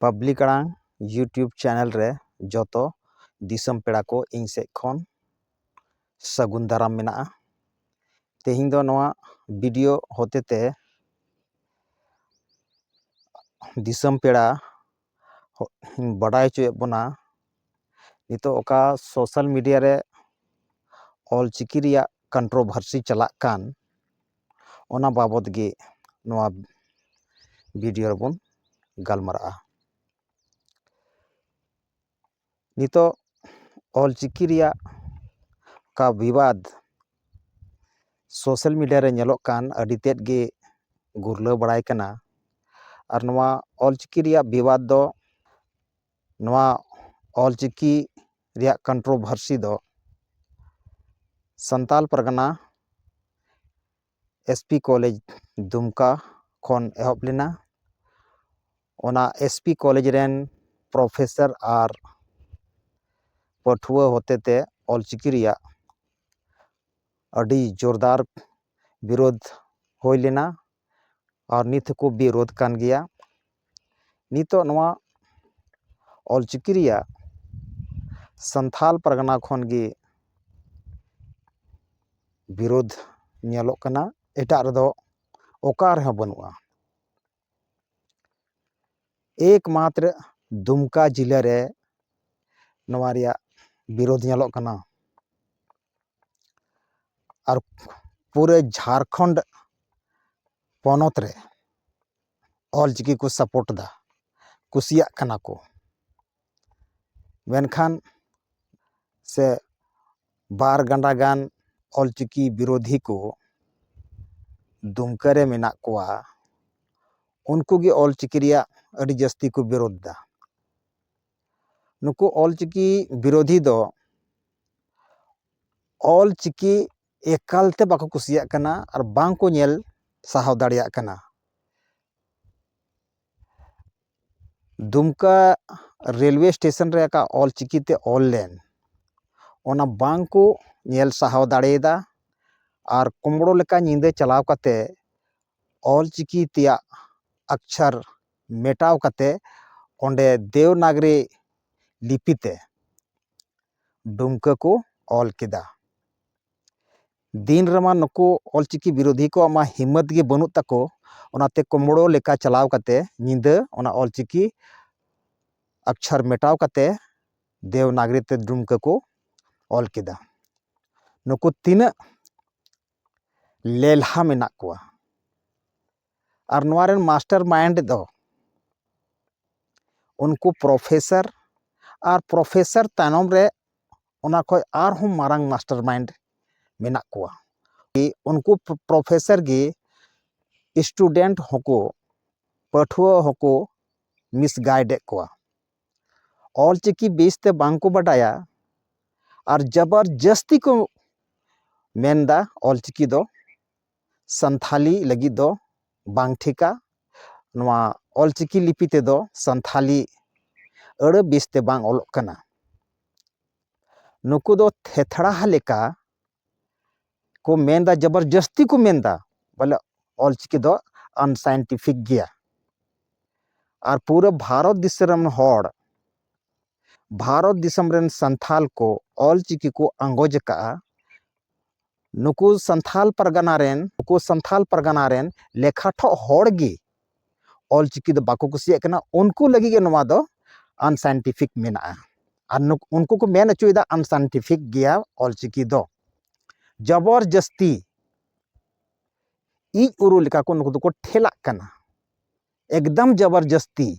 Public ᱟᱲᱟᱝ YouTube channel ᱨᱮ ᱡᱚᱛᱚ ᱫᱤᱥᱚᱢ ᱯᱮᱲᱟ ᱠᱚ ᱤᱧ ᱥᱮᱫ ᱠᱷᱚᱱ ᱥᱟᱹᱜᱩᱱ ᱫᱟᱨᱟᱢ ᱢᱮᱱᱟᱜᱼᱟ। ᱛᱮᱦᱮᱧ ᱫᱚ ᱱᱚᱣᱟ ᱵᱷᱤᱰᱤᱭᱳ ᱦᱚᱛᱮᱛᱮ ᱫᱤᱥᱚᱢ ᱯᱮᱲᱟ ᱵᱟᱰᱟᱭ ᱦᱚᱪᱚᱭᱮᱫ ᱵᱚᱱᱟ ᱱᱤᱛᱚᱜ ᱚᱠᱟ ᱥᱳᱥᱟᱞ ᱢᱤᱰᱤᱭᱟ ᱨᱮ ᱚᱞᱪᱤᱠᱤ ᱨᱮᱭᱟᱜ ᱠᱚᱱᱴᱨᱳᱵᱷᱟᱨᱥᱤ ᱪᱟᱞᱟᱜ ᱠᱟᱱ ᱚᱱᱟ ᱵᱟᱵᱚᱫ ᱜᱮ ᱱᱚᱣᱟ ᱵᱷᱤᱰᱤᱭᱳ ᱨᱮᱵᱚᱱ ᱜᱟᱞᱢᱟᱨᱟᱜᱼᱟ। ᱱᱤᱛᱚᱜ ᱚᱞᱪᱤᱠᱤ ᱨᱮᱭᱟᱜ ᱚᱠᱟ ᱵᱤᱵᱟᱫ ᱥᱳᱥᱟᱞ ᱢᱤᱰᱤᱭᱟ ᱨᱮ ᱧᱮᱞᱚᱜ ᱠᱟᱱ ᱟᱹᱰᱤ ᱛᱮᱫ ᱜᱮ ᱜᱩᱨᱞᱟᱹᱣ ᱵᱟᱲᱟᱭ ᱠᱟᱱᱟ। ᱟᱨ ᱱᱚᱣᱟ ᱚᱞᱪᱤᱠᱤ ᱨᱮᱭᱟᱜ ᱵᱤᱵᱟᱫ ᱫᱚ ᱱᱚᱣᱟ ᱚᱞᱪᱤᱠᱤ ᱨᱮᱭᱟᱜ ᱠᱚᱱᱴᱨᱳᱵᱷᱟᱨᱥᱤ ᱫᱚ ᱥᱟᱱᱛᱟᱞ ᱯᱟᱨᱜᱟᱱᱟ ᱮᱥᱯᱤ ᱠᱚᱞᱮᱡᱽ ᱫᱩᱢᱠᱟ ᱠᱷᱚᱱ ᱮᱦᱚᱵ ᱞᱮᱱᱟ। ᱚᱱᱟ ᱮᱥᱯᱤ ᱠᱚᱞᱮᱡᱽ ᱨᱮᱱ ᱯᱨᱚᱯᱷᱮᱥᱚᱨ ᱟᱨ ᱯᱟᱹᱴᱷᱩᱣᱟᱹ ᱦᱚᱛᱮᱛᱮ ᱚᱞᱪᱤᱠᱤ ᱨᱮᱭᱟᱜ ᱟᱹᱰᱤ ᱡᱳᱨᱫᱟᱨ ᱵᱤᱨᱳধ ᱦᱩᱭ ᱞᱮᱱᱟ ᱟᱨ ᱱᱤᱛ ᱦᱚᱸᱠᱚ ᱵᱤᱨᱳধ ᱠᱟᱱ ᱜᱮᱭᱟ। ᱱᱤᱛᱚᱜ ᱱᱚᱣᱟ ᱚᱞᱪᱤᱠᱤ ᱨᱮᱭᱟᱜ ᱥᱟᱱᱛᱟᱞ ᱯᱟᱨᱜᱟᱱᱟ ᱠᱷᱚᱱ ᱜᱮ ᱵᱤᱨᱳধ ᱧᱮᱞᱚᱜ ᱠᱟᱱᱟ, ᱮᱴᱟᱜ ᱨᱮᱫᱚ ᱚᱠᱟ ᱨᱮᱦᱚᱸ ᱵᱟᱹᱱᱩᱜᱼᱟ। ᱮᱠᱢᱟᱛᱨᱚ ᱫᱩᱢᱠᱟ ᱡᱮᱞᱟ ᱨᱮ ᱱᱚᱣᱟ ᱨᱮᱭᱟᱜ ᱵᱤᱨᱳধ ᱧᱮᱞᱚᱜ ᱠᱟᱱᱟ। ᱟᱨ ᱯᱩᱨᱟᱹ ᱡᱷᱟᱲᱠᱷᱚᱸᱰ ᱯᱚᱱᱚᱛ ᱨᱮ ᱚᱞᱪᱤᱠᱤ ᱠᱚ ᱥᱟᱯᱳᱨᱴ ᱮᱫᱟ, ᱠᱩᱥᱤᱭᱟᱜ ᱠᱟᱱᱟ ᱠᱚ। ᱢᱮᱱᱠᱷᱟᱱ ᱥᱮ ᱵᱟᱨ ᱜᱟᱸᱰᱟ ᱜᱟᱱ ᱚᱞᱪᱤᱠᱤ ᱵᱤᱨᱳধᱤ ᱠᱚ ᱫᱩᱢᱠᱟ ᱨᱮ ᱢᱮᱱᱟᱜ ᱠᱚᱣᱟ। ᱩᱱᱠᱩ ᱜᱮ ᱚᱞᱪᱤᱠᱤ ᱨᱮᱭᱟᱜ ᱟᱹᱰᱤ ᱡᱟᱹᱥᱛᱤ ᱠᱚ ᱵᱤᱨᱳধ ᱮᱫᱟ। ᱱᱩᱠᱩ ᱚᱞᱪᱤᱠᱤ ᱵᱤᱨᱳধᱤ ᱫᱚ ᱚᱞᱪᱤᱠᱤ ᱮᱠᱟᱞᱛᱮ ᱵᱟᱠᱚ ᱠᱩᱥᱤᱭᱟᱜ ᱠᱟᱱᱟ ᱟᱨ ᱵᱟᱝ ᱠᱚ ᱧᱮᱞ ᱥᱟᱦᱟᱣ ᱫᱟᱲᱮᱭᱟᱜ ᱠᱟᱱᱟ। ᱫᱩᱢᱠᱟ ᱨᱮᱞᱣᱮ ᱥᱴᱮᱥᱚᱱ ᱨᱮ ᱚᱠᱟ ᱚᱞᱪᱤᱠᱤᱛᱮ ᱚᱞ ᱞᱮᱱ ᱚᱱᱟ ᱵᱟᱝ ᱠᱚ ᱧᱮᱞ ᱥᱟᱦᱟᱣ ᱫᱟᱲᱮᱭᱟᱫᱟ। ᱟর ᱠᱩᱢᱲᱳ ᱞᱮᱠᱟ ᱧᱤᱫᱟᱹ ᱪᱟᱞᱟᱣ ᱠᱟᱛᱮ ᱚᱞᱪᱤᱠᱤ ᱛᱮᱭᱟᱜ ᱟᱠᱪᱷᱟᱨ ᱢᱮᱴᱟᱣ ᱠᱟᱛᱮ ᱚᱸᱰᱮ ᱫᱮᱣᱱᱟᱜᱚᱨᱤ ᱞᱤᱯᱤᱛᱮ ᱫᱩᱢᱠᱟ ᱠᱚ ᱚᱞ ᱠᱮᱫᱟ। ᱫᱤᱱ ᱨᱮᱢᱟ ᱱᱩᱠᱩ ᱚᱞᱪᱤᱠᱤ ᱵᱤᱨᱳধᱤ ᱠᱚᱣᱟᱜ ᱢᱟ ᱦᱤᱢᱢᱚᱛ ᱜᱮ ᱵᱟᱹᱱᱩᱜ ᱛᱟᱠᱚ, ᱚᱱᱟᱛᱮ ᱠᱩᱢᱲᱳ ᱞᱮᱠᱟ ᱪᱟᱞᱟᱣ ᱠᱟᱛᱮ ᱧᱤᱫᱟᱹ ᱚᱱᱟ ᱚᱞᱪᱤᱠᱤ ᱟᱠᱪᱷᱟᱨ ᱢᱮᱴᱟᱣ ᱠᱟᱛᱮ ᱫᱮᱣᱱᱟᱜᱚᱨᱤ ᱛᱮ ᱫᱩᱢᱠᱟ ᱠᱚ ᱚᱞ ᱠᱮᱫᱟ। ᱱᱩᱠᱩ ᱛᱤᱱᱟᱹᱜ ᱞᱮᱞᱦᱟ ᱢᱮᱱᱟᱜ ᱠᱚᱣᱟ ᱟᱨ ᱱᱚᱣᱟ ᱨᱮᱱ ᱢᱟᱥᱴᱟᱨ ᱢᱟइंᱰ ᱫᱚ उनको प्रोफेसर और प्रोफेसर तायनोम रे उना खय आरहों मारांग मास्टर माइंड मेनाक कोआ उनको प्रोफेसर गे स्टूडेंट होको पठुआ होको मिसगाइड कोआ ऑलचिकी बेसते बांको बडाया और जबरदस्ती को मेनदा ऑलचिकी दो संथाली लगी दो बांग ठिका नवा ऑलचिकी लिपि ते दो संथाली अड़ बेसते बांग ऑलोक कना नुकु दो थेथड़ा लेका को मेनदा जबरदस्ती को मेनदा बोले ऑलचिकी दो अनसाइंटिफिक गया और पूरा भारत दिसम हॉड भारत दिसम रेन संथाल को ऑलचिकी को अंगोज का नुकु संथाल परगना रेन लेखाठो हॉडगी ऑलचिकी दो बाको कुसिया कना उनको लगी के नवा दो अनसाइंटिफिक मेना और उनको को मेन अचुदा अनसाइंटिफिक गया ऑलचिकी दो जबरदस्ती इज उरु लेका को नुकु को ठेला कना एकदम जबरदस्ती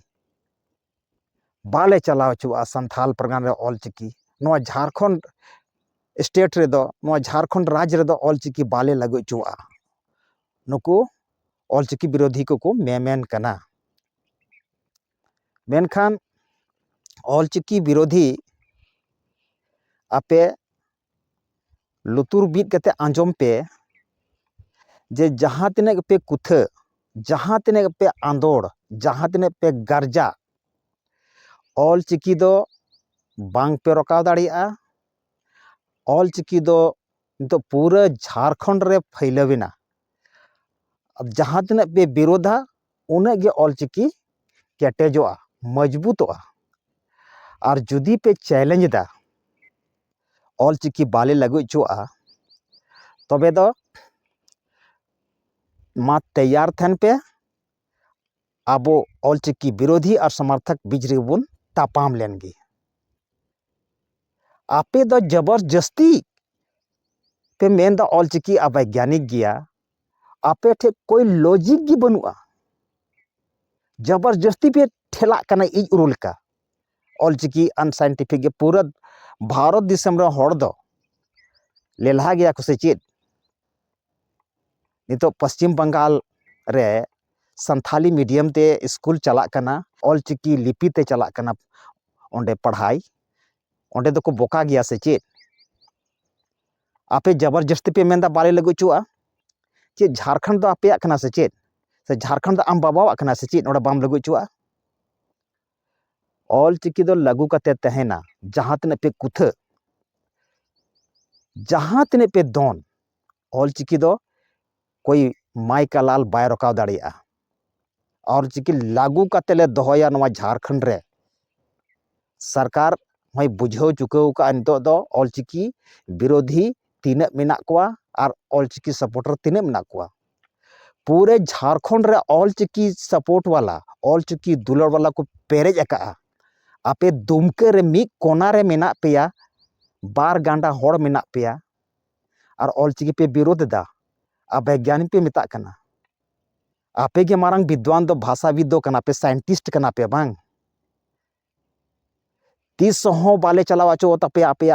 बाले चलाव चुआ संथाल परगना रे ऑलचिकी नवा झारखंड स्टेट रे दो नवा झारखंड राज्य रे दो ऑलचिकी बाले लगो चुआ नुकु ऑलचिकी विरोधी को मेमेन कना मेनखान ऑलचिकी विरोधी आपे लुतुर बीत कते आंजम पे जे जहाँ तिने पे कुथ जहाँ तिने पे आंदोड़ जहाँ तिने पे गर्जा ऑलचिकी दो बांग पे रकाव दाड़िया ऑलचिकी दो तो पूरा झारखंड रे फैलविना अब जहाँ तिने पे विरोधा उन्हें गे ऑलचिकी केटेजोआ मजबूतोगा और जुदी पे चैलेंज दा ऑलचिकी बाले लागू चुआ तबे दो मा तैयार थन पे आबो ऑलचिकी विरोधी और समर्थक बीच रे बन तापाम लेनगे आपे दो जबरदस्ती पे मेन दा ऑलचिकी अवैज्ञानिक गया आपे ठे कोई लॉजिक गी बनुआ जबरदस्ती पे ठेला कना इज उरुल का ऑलचिकी अनसाइंटिफिक के पूरा भारत दिसम रे हड़ दो लेलहा गया को से चेत नितो पश्चिम बंगाल रे संथाली मीडियम ते स्कूल चला कना ऑलचिकी लिपि ते चला कना ओंडे पढ़ाई ओंडे दो को बोका गया से चेत आपे जबरदस्ती पे मेंदा बाले लगु चुआ चे झारखंड दो आपे कना से चेत से झारखंड दो आम बाबा कना से चेत ओंडे बाम लगु चुआ ऑलचिकी दो लागू कते तहेना जहां तने पे कुथ जहां तने पे दोन ऑलचिकी दो कोई माई का लाल बाय रकाव दाड़िया ऑलचिकी लागू कते ले दोहया नवा झारखंड रे सरकार हई बुझाव चुकाव का नितो दो ऑलचिकी विरोधी तीन मेना कोआ और ऑलचिकी सपोर्टर तीन मेना कोआ पूरे झारखंड रे ऑलचिकी सपोर्ट वाला ऑलचिकी दुलड़ वाला को पेरेज अका आपे दुमके रे मी कोना रे मेना पेया बार गांडा होड़ मेना पेया और ऑलचिकी पे विरोध दा अवैज्ञानिक पे मेता कना आपे के मारंग विद्वान दो भाषाविद दो कना पे साइंटिस्ट कना पे बांग तीस हो बाले चलावा चो तपे आपे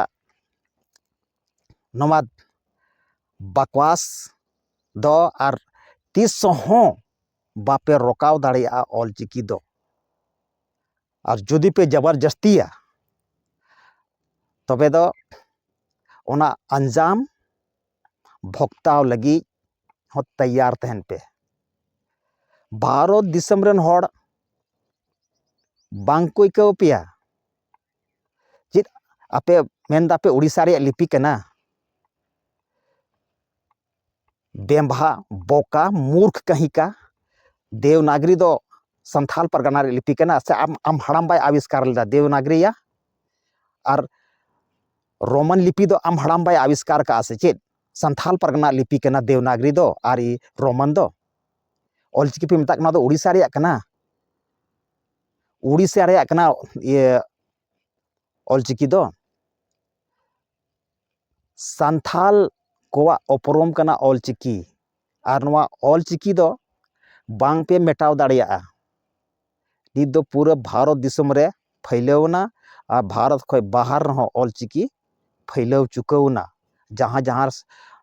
नवा बकवास दो और 300 हो बापे रोकाव दाड़िया ऑलचिकी दो और जुदी पे जबरदस्तिया तबे दो ओना अंजाम भोक्ताव लगी हो तैयार तहन पे भारत दिसम रन होड़ बांग को इकाव पिया चित आपे मेंदा पे उड़ीसा रे लिपि कना बेम्भा बोका मूर्ख कहीं का देवनागरी दो संथाल परगना रे लिपि कना से आम हड़ाम बाय आविष्कार लेदा देवनागरी या और रोमन लिपि दो आम हड़ाम बाय आविष्कार का से चेत संथाल परगना लिपि कना देवनागरी दो और रोमन दो ऑलचिकी पे मेता कना दो उड़ीसा रे कना ये ऑलचिकी दो संथाल कोवा उपरम कना ऑलचिकी और नवा ऑलचिकी दो बांग पे मेटाव दाड़िया नित दो पूरा भारत दिसम रे फैलवना और भारत खय बाहर रहो ऑलचिकी फैलव चुकवना जहां जहां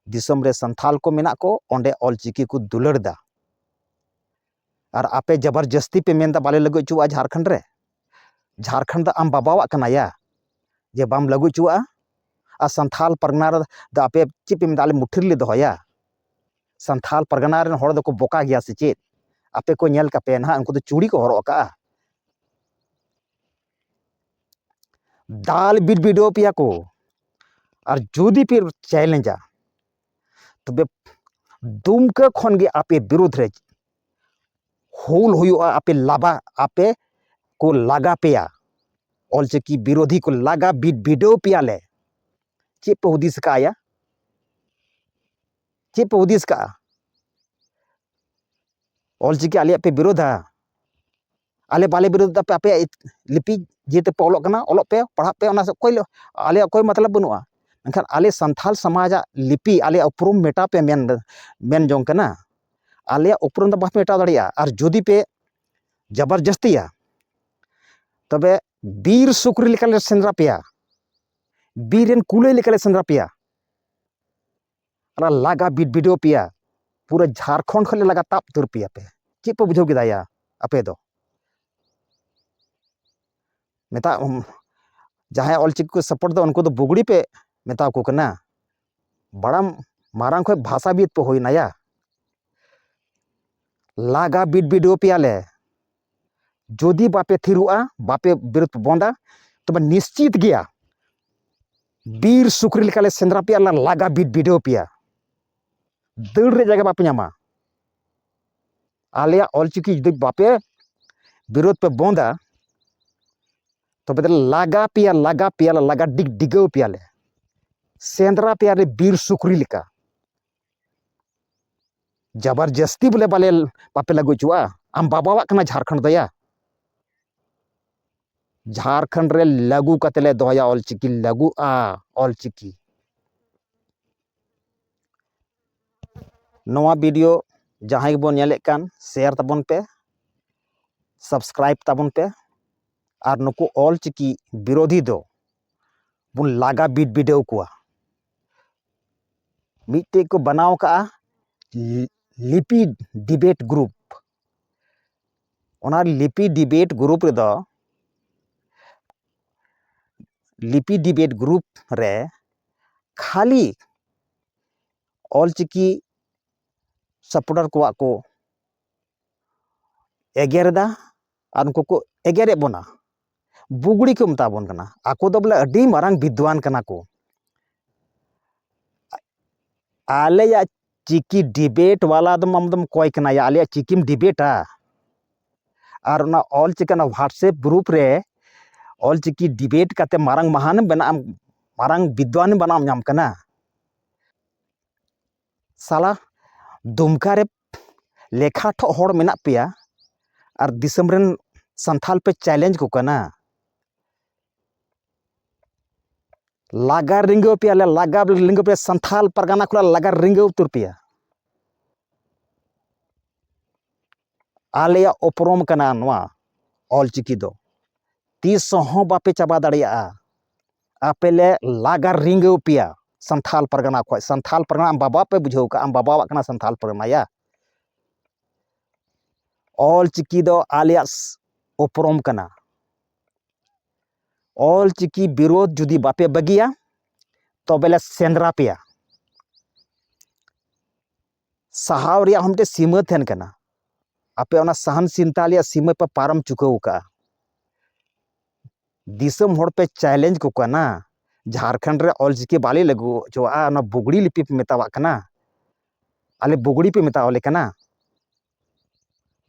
दिसम रे संथाल को मेना को ओंडे ऑलचिकी को दुलड़ दा और आपे जबरदस्ती पे मेंदा बाले लगु चुआ झारखंड रे झारखंड आम बाबावा कना या जे बाम लगु चुआ आ संथाल परगना द आपे चिपे में दाले मुठिर ले दोया संथाल परगना रे होड़ दको बोका गया से चेत आपे को नेल का पेन हा उनको तो चूड़ी को हरो का दाल बिड बिडो पिया को और जुदी फिर चैलेंजा तबे दुमके खन गे आपे विरोध रे होल हुआ आपे लाबा आपे को लागा पेया ऑलचिकी विरोधी को लागा बिड बिडो पिया ले चे पे हुदिस का आया चे पे हुदिस का ऑलचिकी आलिया पे विरोध है आले बाले विरोध पे आपे लिपि जेते पौलो कना ओलोग पे पढ़ा पे ओना से कोई आले कोई मतलब बनुआ एनखान आले संथाल समाज लिपि आले उपरुम मेटा पे मेन जोंग कना आले उपरुम द बाप मेटा दाड़िया और जुदी पे जबरदस्तिया तबे बीर सुक्री लेकाले सेंद्रा पेया बीरेन कुले लेकाले सेंद्रा पेया लागा बिड बिडो पिया पूरा झारखंड खले लगा ताप तुर पिया पे चे पे बुझाव केदाया आपे दो मेता जहां ऑलचिकी को सपोर्ट दो उनको तो बुगड़ी पे मेता को कना बड़ा मारांग खय भाषाविद पे होइना या लागा बिड बिडो पिया ले जोदी बापे थिरुआ बापे विरोध बंदा तब निश्चित गया बीर सुक्री लेकाले सेंद्रा पिया लागा बिड बिडो पिया दड़ रे जगह बापे नामा आलिया ऑलचिकी जुदी बापे विरोध पे बंदा तबे लागा पेया लागा डिगडिगाव पेयाले सेंद्रा पेयारे बीर सुकरी लेका जबरदस्ती बोले बापे लागू चुआ आम बाबा कना झारखंड दया झारखंड रे लागू कतले दोया ऑलचिकी लागू आ ऑलचिकी नवा वीडियो जहां के बोन नेले कान शेयर तबन पे सब्सक्राइब तबन पे और नुकु ऑलचिकी विरोधी दो बुन लागा बिडेव कुआ मिट्टे को बनाव का लिपि डिबेट ग्रुप ओना लिपि डिबेट ग्रुप रे दो लिपि डिबेट ग्रुप रे खाली ऑलचिकी सपोर्टर को एगेरदा और उनको को एगेरे बोना बुगड़ी को मता बोन कना आको दो बोले अडी मारंग विद्वान कना को आले या चिकी डिबेट वाला दम आमदम कोई कना या आले चिकीम डिबेटा और ना ऑलचिकी ना व्हाट्सएप ग्रुप रे ऑलचिकी डिबेट काते मारंग महान बना मारंग विद्वान बनाम नाम कना साला दुमका रे लेखा ठो होड़ मेना पेया और दिसम रेन संथाल पे चैलेंज को कना लागा रिंगो पे लागा रिंगो पे संथाल परगाना खुला लागा रिंगो तुर पे आलेया उपरोम कना नवा ऑलचिकी दो तीस हो बापे चाबा दाड़िया आपेले लागा रिंगो पिया संथाल परगाना खोय संथाल परगाना आम बाबा पे बुझाव का आम बाबा कना संथाल परगाना या ऑलचिकी दो आलेया उपरोम कना ऑलचिकी विरोध जुदी बापे बगिया तो बेले सेंद्रा पेया सहाव रिया हमटे सीमा थेन कना आपे ओना सहन सिंतालिया सीमा पे पारम चुकाव का दिसम होड़ पे चैलेंज को कना झारखंड रे ऑलचिकी बाली लगू जो आ ना बुगड़ी लिपि पे मेतावा कना आले बुगड़ी पे मेतावले कना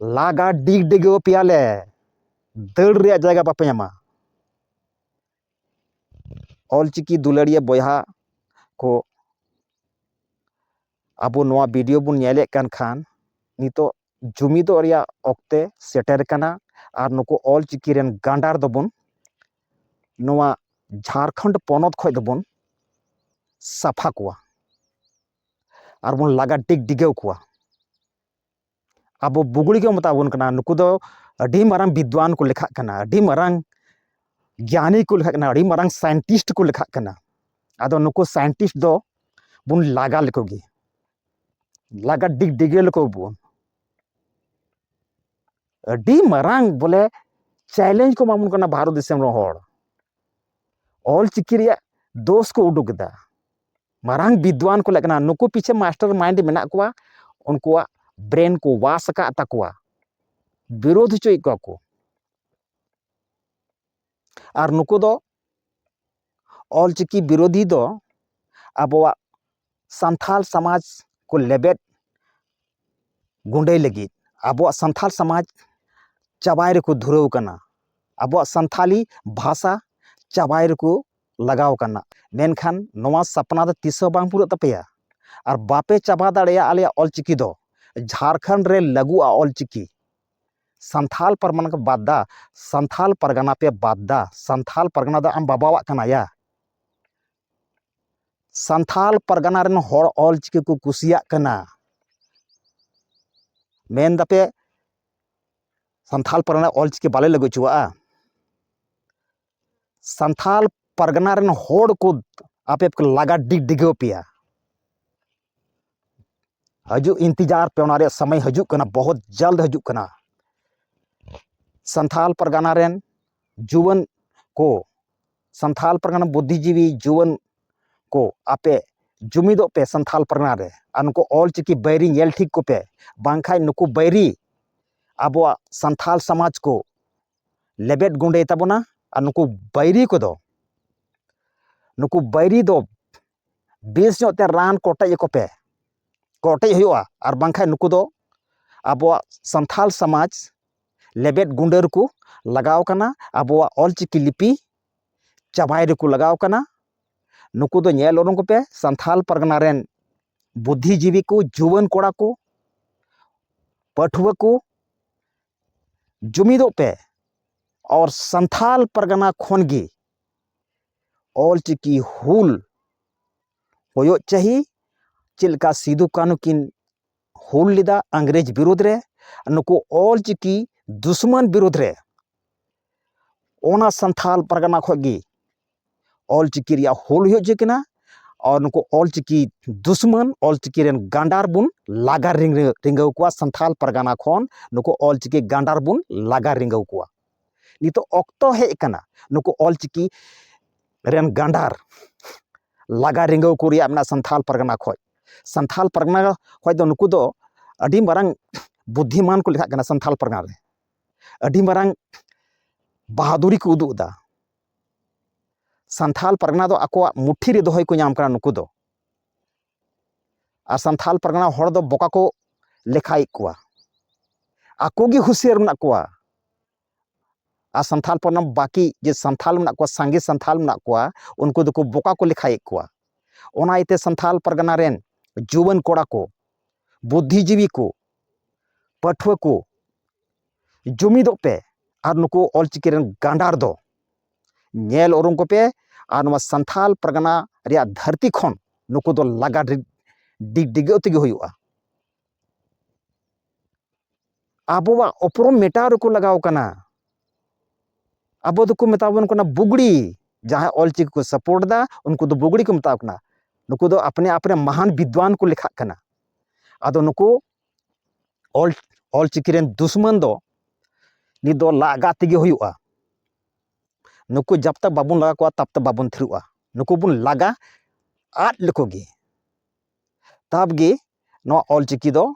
लागा डिगडिगो पियाले दड़ रे जगह बापे ᱧᱟᱢᱟ ऑलचिकी दुलड़िया बोया को अब नवा वीडियो बुन नेले कान खान नितो जुमिदो रिया ओक्ते सेटर कना और नुको ऑलचिकी रेन गांडार दबुन नवा झारखंड पोनत खोय दबुन साफा कुआ और बुन लागा डिगडिगेव कुआ अब बुगड़ी के मताबन कना नुको दो अडी मारंग विद्वान को लेखा कना अडी मारंग ज्ञानी को लेखा कना अडी मारंग साइंटिस्ट को लेखा कना आदो नुको साइंटिस्ट दो बुन लागा लेकोगी लागा डिगडिगे लेको बुन अडी मारंग बोले चैलेंज को मामुन कना भारत दिसम रो होड़ ऑलचिकी रिया दोष को उडुक दा मारंग विद्वान को लेकना नुको पीछे मास्टर माइंड मेना कुआ उनको ब्रेन को वास का तकुआ विरोध चोई को और नुको दो ऑलचिकी विरोधी दो अबवा संथाल समाज को लेबेट गुंडे लगी अबवा संथाल समाज चाबाई को धुरव कना अबवा संथाली भाषा चाबाई को लगाव कना मेनखान नवा सपना दो तीसो बांग पूरा तपेया और बापे चाबा दाड़ेया आले ऑलचिकी दो झारखंड रे लगू ऑलचिकी संथाल परमाना के बादा संथाल परगना पे बादा संथाल परगना दा आम बाबावा कना या संथाल परगना रेन होड़ ऑलचिकी को कुसिया कना मेन दापे संथाल परगना ऑलचिकी बाले लगू चुआ संथाल परगना रेन होड़ को आपे लागा डिगडिगो पिया हजू इंतजार पे उनारे समय हजू कना बहुत जल्द हजू कना संथाल परगना रेन जुवन को संथाल परगना बुद्धिजीवी जुवन को आपे जुमिदो पे संथाल परगना रे उनको ऑलचिकी बैरी नेल ठीक को पे बांखाय नुको बैरी आबो संथाल समाज को लेबेट गुंडे तबना और नुको बैरी को दो नुको बैरी दो बेस ते रान कोटे को पे कोटे हुआ और बांखाय नुको दो आबो संथाल समाज लेबेट गुंडर को लगाव कना आबोआ ऑलचिकी लिपि चाबाय रेको लगाव कना। नुकु दो ñेल ओरंग पे संथाल परगना रेन बुद्धिजीवी को, जुवान कोड़ा को, पठुआ को जुमिदों पे और संथाल परगना खोनगी ऑलचिकी हुल होयो चाहिए। चिलका सिदु कानू किन हुल लिदा अंग्रेज विरोध रे, नुकु ऑलचिकी दुश्मन विरोध रे ओना संथाल परगना खोगी ऑलचिकी रिया हुल होयो जेकना। और नुकु ऑलचिकी दुश्मन ऑलचिकी रेन गांडार बुन लागा रिंगव कुआ संथाल परगना खोन नुकु ऑलचिकी गांडार बुन लागा रिंगव कुआ। नितो ऑक्तो हे कना नुकु ऑलचिकी रेन गांडार लागा रिंगव को रिया मना संथाल परगना खोज। संथाल परगना खोज दो नुकु दो अडी मारंग बुद्धिमान को लिखा कना। संथाल परगना रे अडी मारंग बहादुरी को उदुग दा। संथाल परगना दो आको मुट्ठी रे दोहय को नाम कना नुकु दो। और संथाल परगना होड़ दो बोका को लेखाई कुआ, आको गी हुसियार मना कुआ। और संथाल परगना बाकी जे संथाल मना कुआ, सांगे संथाल मना कुआ, उनको दो को बोका को लेखाई कुआ। ओना इते संथाल परगना रेन जुवान कोड़ा को, बुद्धिजीवी को, पठुआ को जुमिदो पे और नुकु ऑलचिकी रेन गांडार दो ñेल ओरंग को पे और नुआ संथाल परगना रिया धरती खोन नुकु दो लागा डिगो तेगे हुआ। आबोवा उपरम मेटाव को लगाव कना। आबो दो को मेतावन कना बुगड़ी, जहां ऑलचिकी को सपोर्ट दा उनको दो बुगड़ी को मेताव कना। नुकु दो अपने अपने महान विद्वान को लिखा कना। आदो नुकु ऑलचिकी रेन दुश्मन दो नि दो लागा तेगे हुआ। नुकु जब तक बाबुन लगा को तब तक बाबुन थिरुआ। नुकु बुन लागा आद लेकोगे तब गे नो ऑलचिकी दो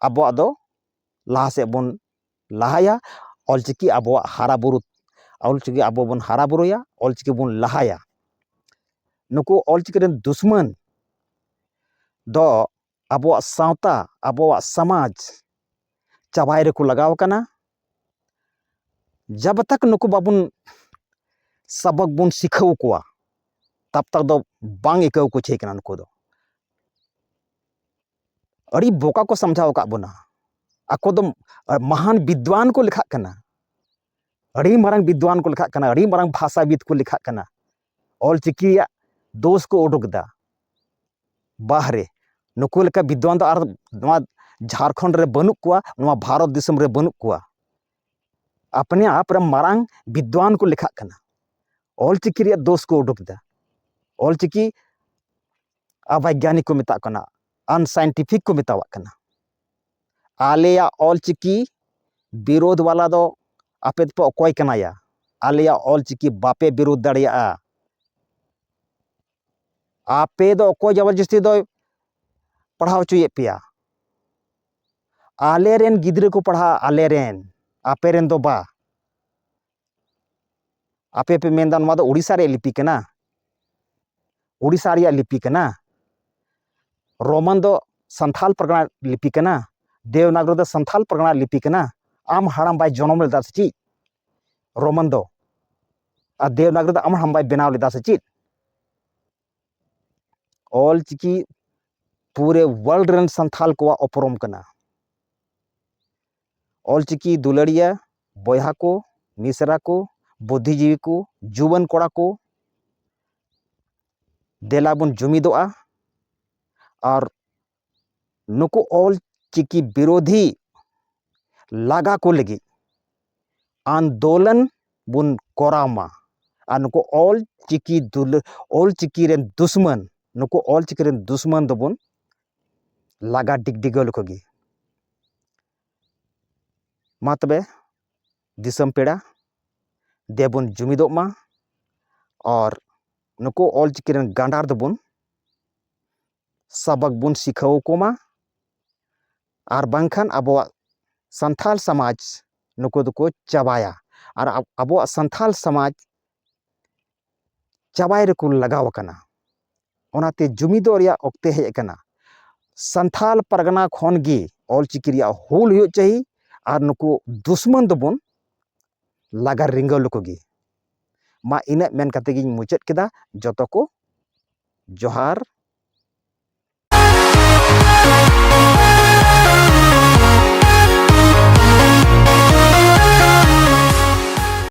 आबो दो लाहा से बुन लाहाया। ऑलचिकी आबो हारा बुरु, ऑलचिकी आबो बुन हारा बुरुया, ऑलचिकी बुन लाहाया। नुकु ऑलचिकी रेन दुश्मन दो आबो सावता, आबो समाज चाबाय रेको लगाव कना। जब तक नुकु बाबुन सबक बुन सिखाव कुआ तब तक दो बांग इकाव को छे कना। नुकु दो अड़ी बोका को समझाव का बुना। आको दो महान विद्वान को लिखा कना, अड़ी मारंग विद्वान को लिखा कना, अड़ी मारंग भाषाविद को लिखा कना। ऑलचिकी दोष को उडुक दा बाहरे। नुकु लेका विद्वान दो आर नवा झारखंड रे बनुक कुआ, नवा भारत दिसम रे बनुक कुआ। अपने आप रे मारंग विद्वान को लिखा कना, ऑलचिकी रिया दोष को उडुक दा। ऑलचिकी अवैज्ञानिक को मेता कना, अनसाइंटिफिक को मेतावा कना। आलेया ऑलचिकी विरोध वाला दो आपे तो अकोय कनाया। आलेया ऑलचिकी बापे विरोध दाड़िया। आपे दो अकोय जबरदस्ती दो पढ़ाव चुये पिया। आले रेन गिद्रे को पढ़ा, आले रेन आपे रेन दो बा। आपे पे मेनदा नवा दो उड़ीसा रे लिपि कना, उड़ीसा रिया लिपि कना। रोमन दो संथाल परगना लिपि कना, देवनागरी दो संथाल परगना लिपि कना। आम हाड़ाम बाय जनम लेदा से चीज रोमन दो और देवनागरी दो आम हाड़ाम बाय बेनाव लेदा से चीज। ऑलचिकी पूरे वर्ल्ड रेन संथाल को उपरम कना। ऑलचिकी दुलड़िया बयहा को, मिसरा को, बुद्धिजीवी को, जुवान कोड़ा को देला बुन जुमिदोआ। और नुकु ऑलचिकी विरोधी लागा को लगी आंदोलन बुन कोरामा। और नुकु ऑलचिकी रेन दुश्मन, नुकु ऑलचिकी रेन दुश्मन दो बुन लागा डिगडिगो लकोगी। मा तबे दिसम पेड़ा देबुन जुमिदोग मा और नुकु ऑलचिकी रेन गांडार दो बुन सबक बुन सिखाव को मा। और बांखान आबो संथाल समाज नुकु दो चाबाया। और आबो संथाल समाज चाबाय रेको लगाव कना। ओनाते जुमिदो रिया ओक्ते हेज कना। संथाल परगना खोन गे ऑलचिकी रिया हुल हुयो चाहिए। और नुकु दुश्मन दो बुन ᱞᱟᱜᱟ ᱨᱤᱸᱜᱟᱹᱣ ᱞᱮᱠᱚ ᱜᱮ᱾ ᱢᱟ ᱤᱱᱟᱹᱜ ᱢᱮᱱ ᱠᱟᱛᱮ ᱜᱤᱧ ᱢᱩᱪᱟᱹᱫ ᱠᱮᱫᱟ᱾ ᱡᱚᱛᱚ ᱠᱚ ᱡᱚᱦᱟᱨ᱾